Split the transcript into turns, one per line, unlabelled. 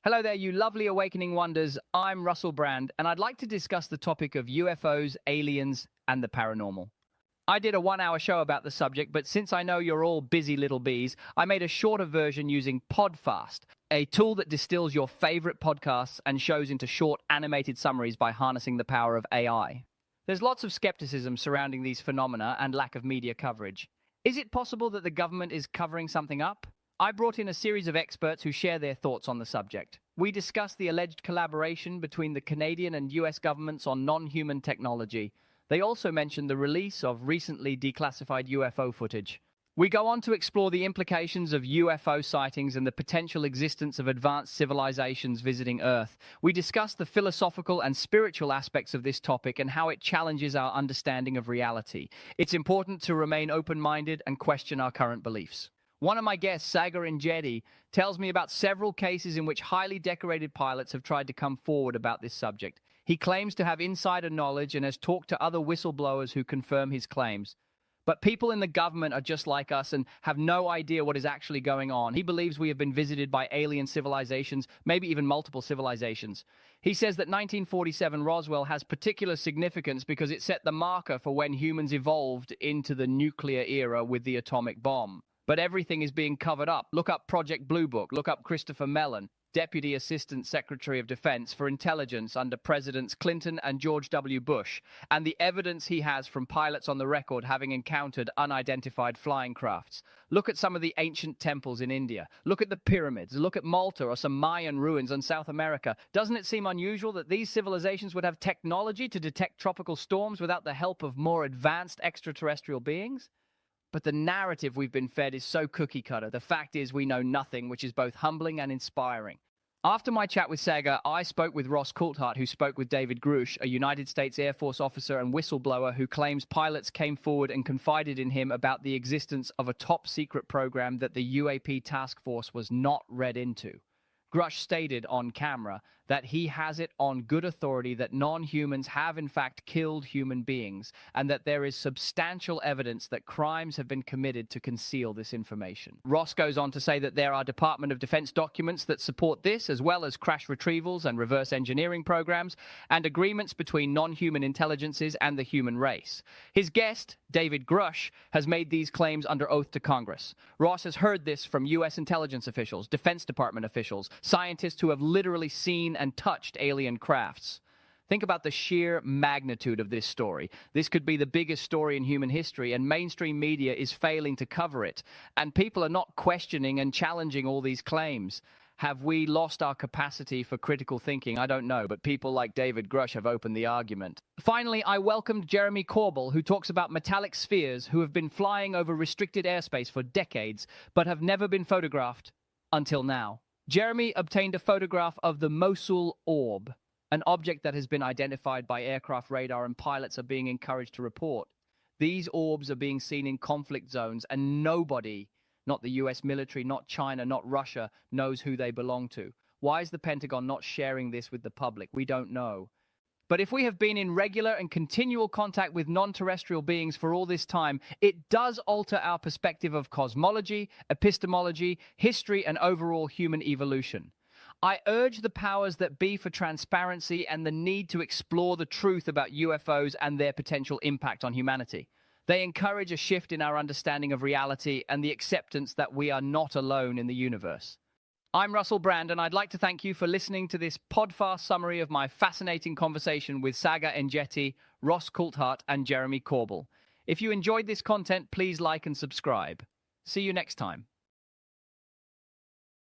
Hello there, you lovely awakening wonders. I'm Russell Brand, and I'd like to discuss the topic of UFOs, aliens, and the paranormal. I did a 1 hour show about the subject, but since I know you're all busy little bees, I made a shorter version using PodFast, a tool that distills your favorite podcasts and shows into short animated summaries by harnessing the power of AI. There's lots of skepticism surrounding these phenomena and lack of media coverage. Is it possible that the government is covering something up? I brought in a series of experts who share their thoughts on the subject. We discussed the alleged collaboration between the Canadian and US governments on non-human technology. They also mentioned the release of recently declassified UFO footage. We go on to explore the implications of UFO sightings and the potential existence of advanced civilizations visiting Earth. We discuss the philosophical and spiritual aspects of this topic and how it challenges our understanding of reality. It's important to remain open-minded and question our current beliefs. One of my guests, Saagar Enjeti, tells me about several cases in which highly decorated pilots have tried to come forward about this subject. He claims to have insider knowledge and has talked to other whistleblowers who confirm his claims. But people in the government are just like us and have no idea what is actually going on. He believes we have been visited by alien civilizations, maybe even multiple civilizations. He says that 1947 Roswell has particular significance because it set the marker for when humans evolved into the nuclear era with the atomic bomb. But everything is being covered up. Look up Project Blue Book. Look up Christopher Mellon, Deputy Assistant Secretary of Defense for Intelligence under Presidents Clinton and George W. Bush, and the evidence he has from pilots on the record having encountered unidentified flying crafts. Look at some of the ancient temples in India. Look at the pyramids. Look at Malta or some Mayan ruins in South America. Doesn't it seem unusual that these civilizations would have technology to detect tropical storms without the help of more advanced extraterrestrial beings? But the narrative we've been fed is so cookie-cutter. The fact is we know nothing, which is both humbling and inspiring. After my chat with Saagar, I spoke with Ross Coulthard, who spoke with David Grush, a United States Air Force officer and whistleblower who claims pilots came forward and confided in him about the existence of a top-secret program that the UAP task force was not read into. Grush stated on camera that he has it on good authority that non-humans have in fact killed human beings and that there is substantial evidence that crimes have been committed to conceal this information. Ross goes on to say that there are Department of Defense documents that support this, as well as crash retrievals and reverse engineering programs and agreements between non-human intelligences and the human race. His guest, David Grush, has made these claims under oath to Congress. Ross has heard this from U.S. intelligence officials, Defense Department officials, scientists who have literally seen and touched alien crafts. Think about the sheer magnitude of this story. This could be the biggest story in human history, and mainstream media is failing to cover it. And people are not questioning and challenging all these claims. Have we lost our capacity for critical thinking? I don't know, but people like David Grush have opened the argument. Finally, I welcomed Jeremy Corbell, who talks about metallic spheres who have been flying over restricted airspace for decades, but have never been photographed until now. Jeremy obtained a photograph of the Mosul Orb, an object that has been identified by aircraft radar and pilots are being encouraged to report. These orbs are being seen in conflict zones and nobody, not the US military, not China, not Russia, knows who they belong to. Why is the Pentagon not sharing this with the public? We don't know. But if we have been in regular and continual contact with non-terrestrial beings for all this time, it does alter our perspective of cosmology, epistemology, history, and overall human evolution. I urge the powers that be for transparency and the need to explore the truth about UFOs and their potential impact on humanity. They encourage a shift in our understanding of reality and the acceptance that we are not alone in the universe. I'm Russell Brand, and I'd like to thank you for listening to this PodFast summary of my fascinating conversation with Saagar Enjeti, Ross Coulthard, and Jeremy Corbell. If you enjoyed this content, please like and subscribe. See you next time.